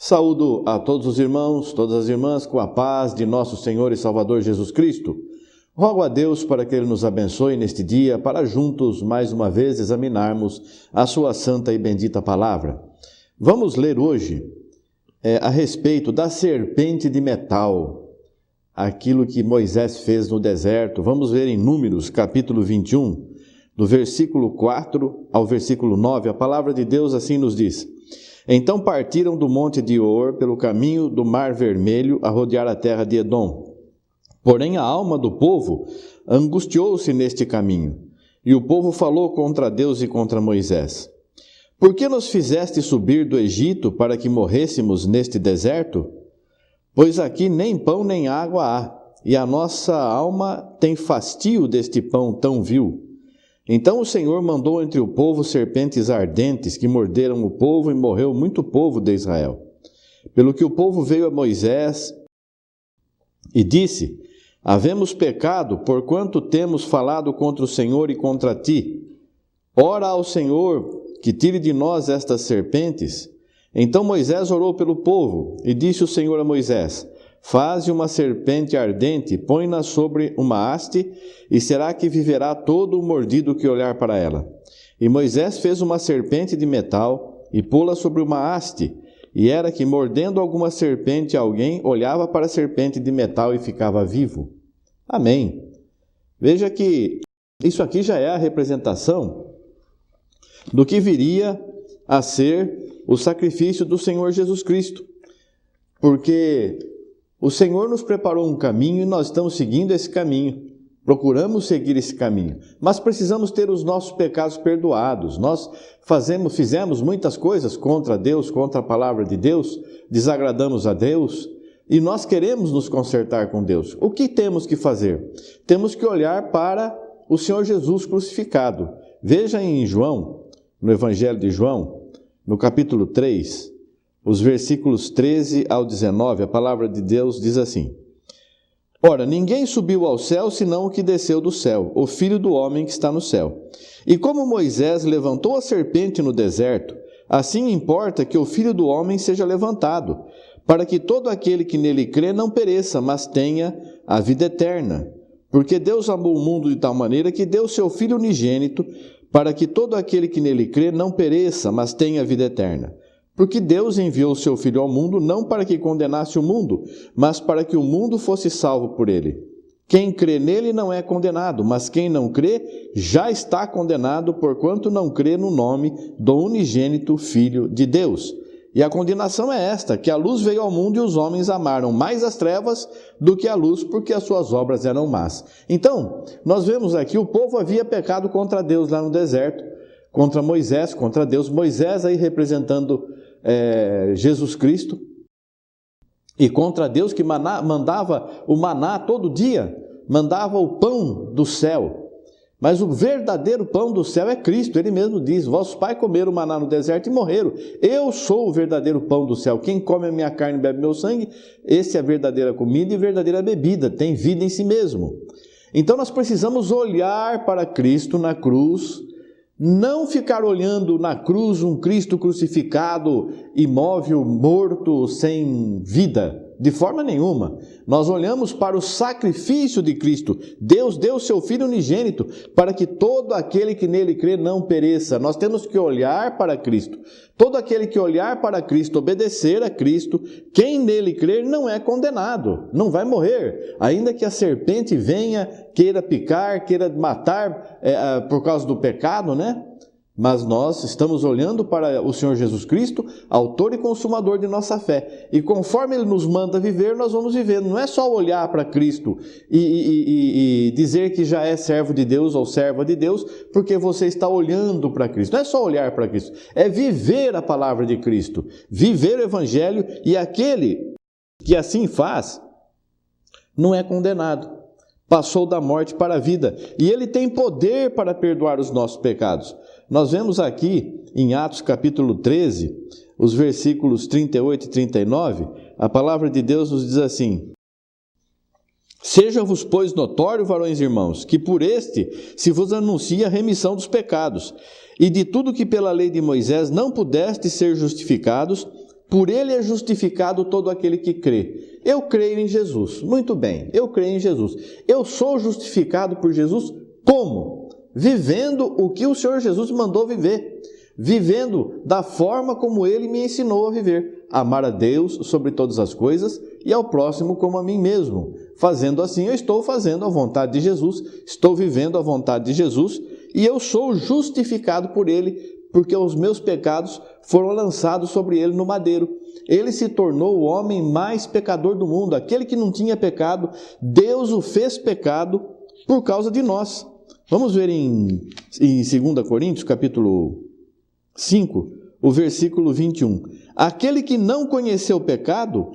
Saúdo a todos os irmãos, todas as irmãs, com a paz de nosso Senhor e Salvador Jesus Cristo. Rogo a Deus para que Ele nos abençoe neste dia, para juntos, mais uma vez, examinarmos a sua santa e bendita palavra. Vamos ler hoje a respeito da serpente de metal, aquilo que Moisés fez no deserto. Vamos ver em Números, capítulo 21, do versículo 4 ao versículo 9, a palavra de Deus assim nos diz: Então partiram do monte de Or pelo caminho do Mar Vermelho a rodear a terra de Edom. Porém a alma do povo angustiou-se neste caminho, e o povo falou contra Deus e contra Moisés: Por que nos fizeste subir do Egito para que morrêssemos neste deserto? Pois aqui nem pão nem água há, e a nossa alma tem fastio deste pão tão vil. Então o Senhor mandou entre o povo serpentes ardentes que morderam o povo e morreu muito povo de Israel. Pelo que o povo veio a Moisés e disse: Havemos pecado, porquanto temos falado contra o Senhor e contra ti. Ora ao Senhor que tire de nós estas serpentes. Então Moisés orou pelo povo e disse o Senhor a Moisés: Faze uma serpente ardente, põe-na sobre uma haste, e será que viverá todo o mordido que olhar para ela. E Moisés fez uma serpente de metal e pô-la sobre uma haste, e era que, mordendo alguma serpente, alguém olhava para a serpente de metal e ficava vivo. Amém. Veja que isso aqui já é a representação do que viria a ser o sacrifício do Senhor Jesus Cristo. Porque o Senhor nos preparou um caminho e nós estamos seguindo esse caminho. Procuramos seguir esse caminho, mas precisamos ter os nossos pecados perdoados. Nós fizemos muitas coisas contra Deus, contra a palavra de Deus, desagradamos a Deus e nós queremos nos consertar com Deus. O que temos que fazer? Temos que olhar para o Senhor Jesus crucificado. Veja em João, no Evangelho de João, no capítulo 3, os versículos 13 ao 19, a palavra de Deus diz assim: Ora, ninguém subiu ao céu senão o que desceu do céu, o Filho do homem que está no céu. E como Moisés levantou a serpente no deserto, assim importa que o Filho do homem seja levantado, para que todo aquele que nele crê não pereça, mas tenha a vida eterna. Porque Deus amou o mundo de tal maneira que deu seu Filho unigênito, para que todo aquele que nele crê não pereça, mas tenha a vida eterna. Porque Deus enviou o seu Filho ao mundo não para que condenasse o mundo, mas para que o mundo fosse salvo por ele. Quem crê nele não é condenado, mas quem não crê já está condenado, porquanto não crê no nome do unigênito Filho de Deus. E a condenação é esta, que a luz veio ao mundo e os homens amaram mais as trevas do que a luz, porque as suas obras eram más. Então, nós vemos aqui, o povo havia pecado contra Deus lá no deserto, contra Moisés, contra Deus. Moisés aí representando Jesus Cristo, e contra Deus que mandava o maná todo dia, mandava o pão do céu. Mas o verdadeiro pão do céu é Cristo. Ele mesmo diz: Vossos pais comeram o maná no deserto e morreram. Eu sou o verdadeiro pão do céu. Quem come a minha carne e bebe meu sangue, esse é a verdadeira comida e verdadeira bebida, tem vida em si mesmo. Então nós precisamos olhar para Cristo na cruz, não ficar olhando na cruz um Cristo crucificado, imóvel, morto, sem vida, de forma nenhuma. Nós olhamos para o sacrifício de Cristo. Deus deu o seu Filho unigênito para que todo aquele que nele crê não pereça. Nós temos que olhar para Cristo. Todo aquele que olhar para Cristo, obedecer a Cristo, quem nele crer não é condenado, não vai morrer. Ainda que a serpente venha, queira picar, queira matar por causa do pecado, né? Mas nós estamos olhando para o Senhor Jesus Cristo, autor e consumador de nossa fé. E conforme Ele nos manda viver, nós vamos vivendo. Não é só olhar para Cristo e dizer que já é servo de Deus ou serva de Deus, porque você está olhando para Cristo. Não é só olhar para Cristo, é viver a palavra de Cristo, viver o Evangelho, e aquele que assim faz não é condenado. Passou da morte para a vida, e Ele tem poder para perdoar os nossos pecados. Nós vemos aqui em Atos capítulo 13, os versículos 38 e 39, a palavra de Deus nos diz assim: Seja-vos, pois, notório, varões e irmãos, que por este se vos anuncia a remissão dos pecados, e de tudo que pela lei de Moisés não pudestes ser justificados, por ele é justificado todo aquele que crê. Eu creio em Jesus. Muito bem, eu creio em Jesus. Eu sou justificado por Jesus como? Vivendo o que o Senhor Jesus mandou viver. Vivendo da forma como ele me ensinou a viver. Amar a Deus sobre todas as coisas e ao próximo como a mim mesmo. Fazendo assim, eu estou fazendo a vontade de Jesus, estou vivendo a vontade de Jesus e eu sou justificado por ele, porque os meus pecados foram lançados sobre ele no madeiro. Ele se tornou o homem mais pecador do mundo. Aquele que não tinha pecado, Deus o fez pecado por causa de nós. Vamos ver em 2 Coríntios, capítulo 5, o versículo 21. Aquele que não conheceu o pecado,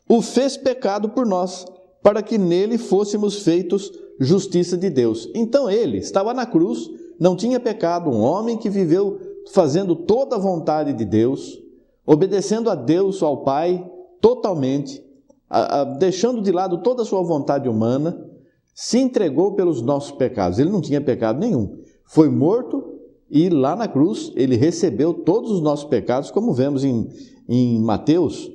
o fez pecado por nós, para que nele fôssemos feitos justiça de Deus. Então ele estava na cruz, não tinha pecado, um homem que viveu fazendo toda a vontade de Deus, obedecendo a Deus, ao Pai, totalmente, deixando de lado toda a sua vontade humana, se entregou pelos nossos pecados. Ele não tinha pecado nenhum. Foi morto e lá na cruz ele recebeu todos os nossos pecados, como vemos em Mateus,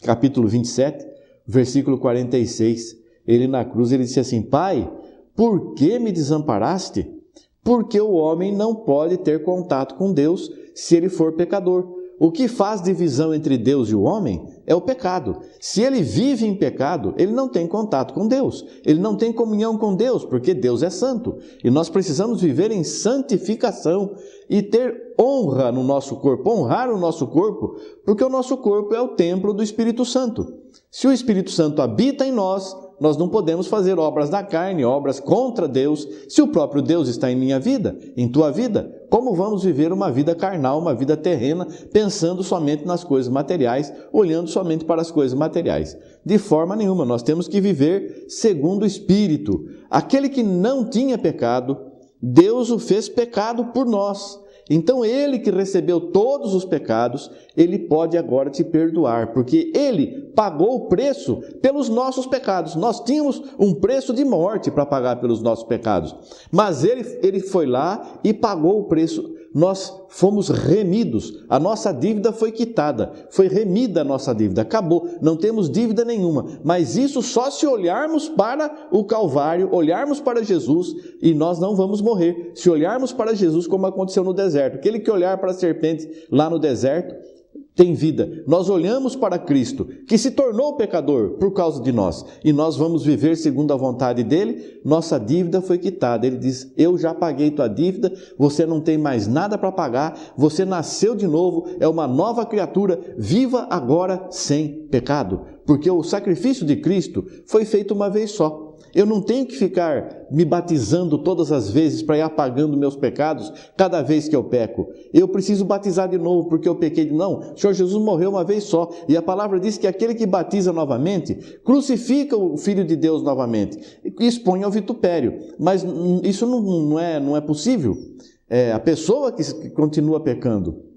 capítulo 27, versículo 46. Ele na cruz, ele disse assim: Pai, por que me desamparaste? Porque o homem não pode ter contato com Deus se ele for pecador. O que faz divisão entre Deus e o homem é o pecado. Se ele vive em pecado, ele não tem contato com Deus. Ele não tem comunhão com Deus, porque Deus é santo. E nós precisamos viver em santificação e ter honra no nosso corpo, honrar o nosso corpo, porque o nosso corpo é o templo do Espírito Santo. Se o Espírito Santo habita em nós não podemos fazer obras da carne, obras contra Deus. Se o próprio Deus está em minha vida, em tua vida, como vamos viver uma vida carnal, uma vida terrena, pensando somente nas coisas materiais, olhando somente para as coisas materiais? De forma nenhuma, nós temos que viver segundo o Espírito. Aquele que não tinha pecado, Deus o fez pecado por nós. Então ele que recebeu todos os pecados, ele pode agora te perdoar, porque ele pagou o preço pelos nossos pecados. Nós tínhamos um preço de morte para pagar pelos nossos pecados, mas ele foi lá e pagou o preço. Nós fomos remidos, a nossa dívida foi quitada, foi remida a nossa dívida, acabou, não temos dívida nenhuma, mas isso só se olharmos para o Calvário, olharmos para Jesus, e nós não vamos morrer, se olharmos para Jesus como aconteceu no deserto. Aquele que olhar para a serpente lá no deserto tem vida. Nós olhamos para Cristo, que se tornou pecador por causa de nós, e nós vamos viver segundo a vontade dele. Nossa dívida foi quitada. Ele diz: eu já paguei tua dívida, você não tem mais nada para pagar, você nasceu de novo, é uma nova criatura, viva agora sem pecado, porque o sacrifício de Cristo foi feito uma vez só. Eu não tenho que ficar me batizando todas as vezes para ir apagando meus pecados cada vez que eu peco. Eu preciso batizar de novo porque eu pequei. Não, o Senhor Jesus morreu uma vez só. E a palavra diz que aquele que batiza novamente, crucifica o Filho de Deus novamente e expõe ao vitupério. Mas isso não é possível. A pessoa que continua pecando,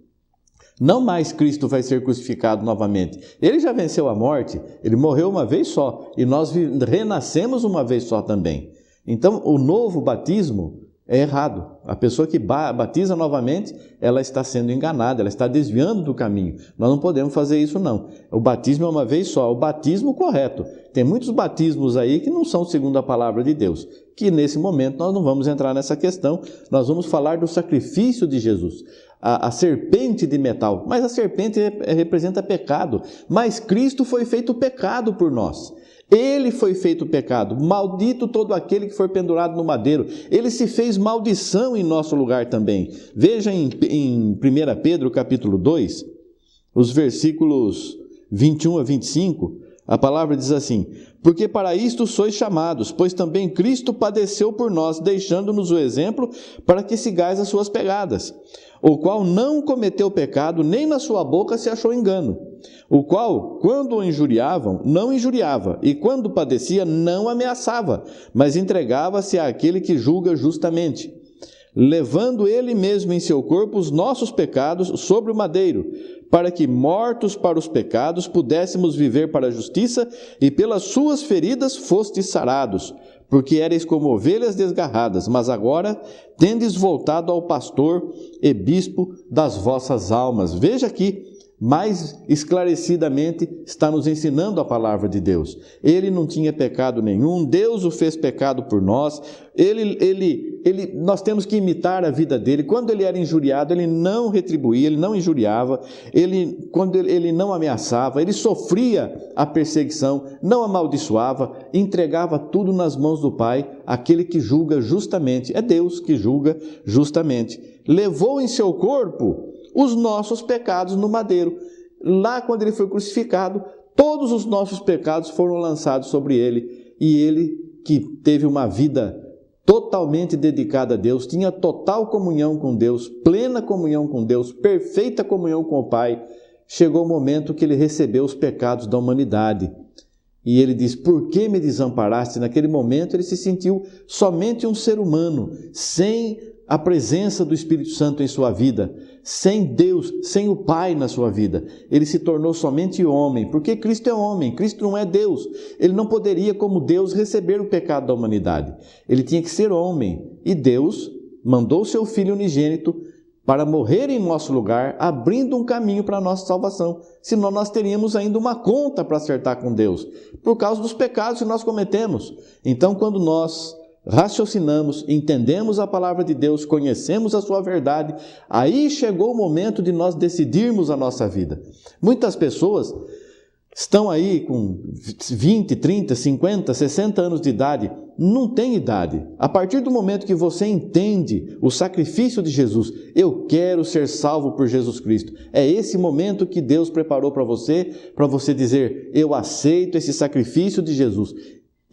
não mais Cristo vai ser crucificado novamente. Ele já venceu a morte, ele morreu uma vez só, e nós renascemos uma vez só também. Então, o novo batismo é errado. A pessoa que batiza novamente, ela está sendo enganada, ela está desviando do caminho. Nós não podemos fazer isso, não. O batismo é uma vez só, o batismo correto. Tem muitos batismos aí que não são segundo a palavra de Deus, que nesse momento nós não vamos entrar nessa questão. Nós vamos falar do sacrifício de Jesus. A serpente de metal, mas a serpente representa pecado, mas Cristo foi feito pecado por nós. Ele foi feito pecado, maldito todo aquele que for pendurado no madeiro. Ele se fez maldição em nosso lugar também. Veja em 1 Pedro capítulo 2, os versículos 21 a 25, a palavra diz assim: porque para isto sois chamados, pois também Cristo padeceu por nós, deixando-nos o exemplo para que sigais as suas pegadas, o qual não cometeu pecado, nem na sua boca se achou engano, o qual, quando o injuriavam, não injuriava, e quando padecia, não ameaçava, mas entregava-se àquele que julga justamente, levando ele mesmo em seu corpo os nossos pecados sobre o madeiro, para que, mortos para os pecados, pudéssemos viver para a justiça, e pelas suas feridas fostes sarados, porque éreis como ovelhas desgarradas, mas agora tendes voltado ao pastor e bispo das vossas almas. Veja aqui, mais esclarecidamente está nos ensinando a palavra de Deus. Ele não tinha pecado nenhum, Deus o fez pecado por nós, nós temos que imitar a vida dele. Quando ele era injuriado, ele não retribuía, ele não injuriava, quando ele não ameaçava, ele sofria a perseguição, não amaldiçoava, entregava tudo nas mãos do Pai, aquele que julga justamente, é Deus que julga justamente. Levou em seu corpo os nossos pecados no madeiro. Lá, quando ele foi crucificado, todos os nossos pecados foram lançados sobre ele. E ele, que teve uma vida totalmente dedicada a Deus, tinha total comunhão com Deus, plena comunhão com Deus, perfeita comunhão com o Pai, chegou o momento que ele recebeu os pecados da humanidade. E ele diz: por que me desamparaste? Naquele momento ele se sentiu somente um ser humano, sem a presença do Espírito Santo em sua vida, sem Deus, sem o Pai na sua vida. Ele se tornou somente homem, porque Cristo é homem, Cristo não é Deus. Ele não poderia, como Deus, receber o pecado da humanidade. Ele tinha que ser homem. E Deus mandou o seu Filho unigênito para morrer em nosso lugar, abrindo um caminho para a nossa salvação. Senão nós teríamos ainda uma conta para acertar com Deus, por causa dos pecados que nós cometemos. Então, quando nós raciocinamos, entendemos a palavra de Deus, conhecemos a sua verdade, aí chegou o momento de nós decidirmos a nossa vida. Muitas pessoas estão aí com 20, 30, 50, 60 anos de idade, não tem idade. A partir do momento que você entende o sacrifício de Jesus, eu quero ser salvo por Jesus Cristo, é esse momento que Deus preparou para você dizer: eu aceito esse sacrifício de Jesus.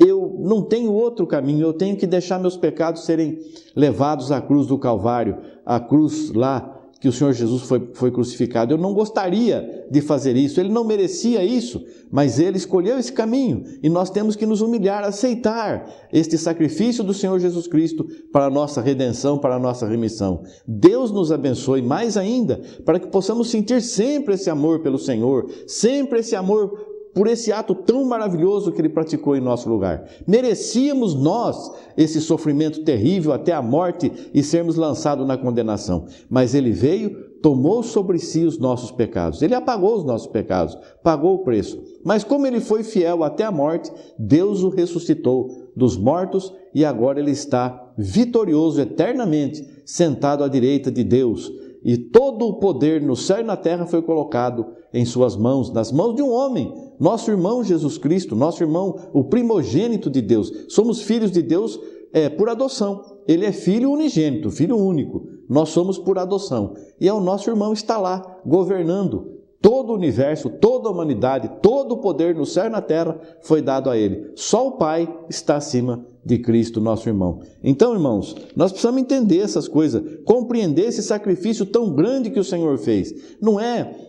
Eu não tenho outro caminho, eu tenho que deixar meus pecados serem levados à cruz do Calvário, à cruz lá que o Senhor Jesus foi crucificado. Eu não gostaria de fazer isso, ele não merecia isso, mas ele escolheu esse caminho e nós temos que nos humilhar, aceitar este sacrifício do Senhor Jesus Cristo para a nossa redenção, para a nossa remissão. Deus nos abençoe mais ainda, para que possamos sentir sempre esse amor pelo Senhor, sempre esse amor por esse ato tão maravilhoso que ele praticou em nosso lugar. Merecíamos nós esse sofrimento terrível até a morte e sermos lançados na condenação. Mas ele veio, tomou sobre si os nossos pecados. Ele apagou os nossos pecados, pagou o preço. Mas como ele foi fiel até a morte, Deus o ressuscitou dos mortos e agora ele está vitorioso eternamente, sentado à direita de Deus. E todo o poder no céu e na terra foi colocado em suas mãos, nas mãos de um homem, nosso irmão Jesus Cristo, nosso irmão, o primogênito de Deus. Somos filhos de Deus por adoção. Ele é filho unigênito, filho único. Nós somos por adoção. E o nosso irmão está lá, governando todo o universo, toda a humanidade, todo o poder no céu e na terra foi dado a ele. Só o Pai está acima de Cristo, nosso irmão. Então, irmãos, nós precisamos entender essas coisas, compreender esse sacrifício tão grande que o Senhor fez. Não é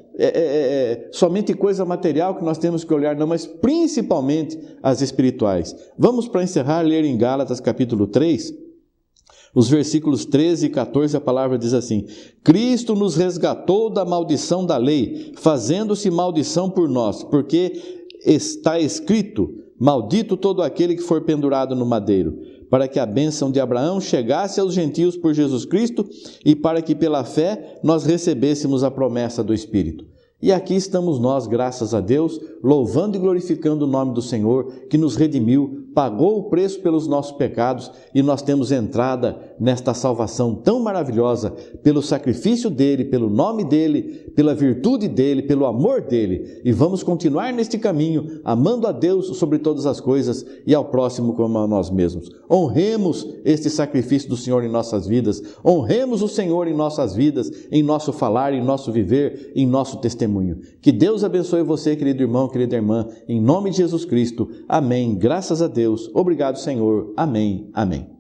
somente coisa material que nós temos que olhar, não, mas principalmente as espirituais. Vamos, para encerrar, ler em Gálatas capítulo 3, os versículos 13 e 14, a palavra diz assim: Cristo nos resgatou da maldição da lei, fazendo-se maldição por nós, porque está escrito: maldito todo aquele que for pendurado no madeiro, para que a bênção de Abraão chegasse aos gentios por Jesus Cristo e para que pela fé nós recebêssemos a promessa do Espírito. E aqui estamos nós, graças a Deus, louvando e glorificando o nome do Senhor, que nos redimiu, pagou o preço pelos nossos pecados e nós temos entrada nesta salvação tão maravilhosa pelo sacrifício dele, pelo nome dele, pela virtude dele, pelo amor dele. E vamos continuar neste caminho, amando a Deus sobre todas as coisas e ao próximo como a nós mesmos. Honremos este sacrifício do Senhor em nossas vidas, honremos o Senhor em nossas vidas, em nosso falar, em nosso viver, em nosso testemunho. Que Deus abençoe você, querido irmão, querida irmã, em nome de Jesus Cristo. Amém. Graças a Deus. Obrigado, Senhor. Amém. Amém.